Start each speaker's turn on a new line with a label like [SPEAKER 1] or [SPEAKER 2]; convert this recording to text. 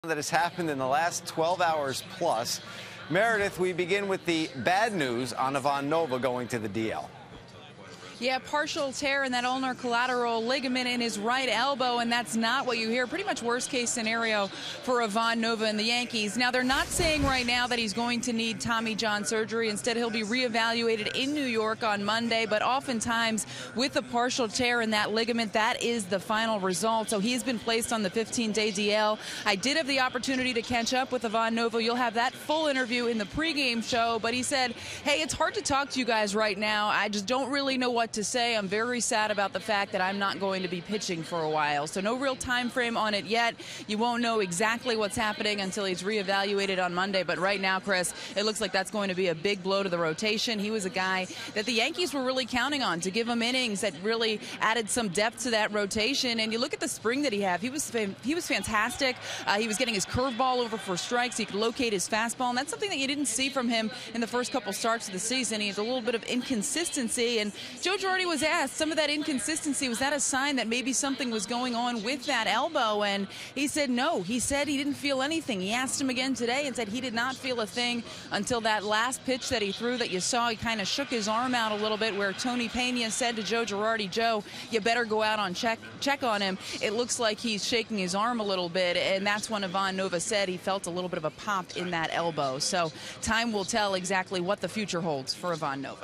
[SPEAKER 1] That has happened in the last 12 hours plus. Meredith, we begin with the bad news on Ivan Nova going to the DL.
[SPEAKER 2] Yeah, partial tear in that ulnar collateral ligament in his right elbow, and that's not what you hear. Pretty much worst case scenario for Ivan Nova and the Yankees. Now, they're not saying right now that he's going to need Tommy John surgery. Instead, he'll be reevaluated in New York on Monday, but oftentimes with a partial tear in that ligament, that is the final result. So he's been placed on the 15-day DL. I did have the opportunity to catch up with Ivan Nova. You'll have that full interview in the pregame show, but he said, hey, it's hard to talk to you guys right now. I just don't really know what to say. I'm very sad about the fact that I'm not going to be pitching for a while. So no real time frame on it yet. You won't know exactly what's happening until he's reevaluated on Monday. But right now, Chris, it looks like that's going to be a big blow to the rotation. He was a guy that the Yankees were really counting on to give him innings that really added some depth to that rotation. And you look at the spring that he had. He was fantastic. He was getting his curveball over for strikes. He could locate his fastball. And that's something that you didn't see from him in the first couple starts of the season. He has a little bit of inconsistency. And Joe Girardi was asked, some of that inconsistency, was that a sign that maybe something was going on with that elbow? And he said no. He said he didn't feel anything. He asked him again today and said he did not feel a thing until that last pitch that he threw that you saw. He kind of shook his arm out a little bit, where Tony Pena said to Joe Girardi, Joe, you better go out on check on him. It looks like he's shaking his arm a little bit, and that's when Ivan Nova said he felt a little bit of a pop in that elbow. So time will tell exactly what the future holds for Ivan Nova.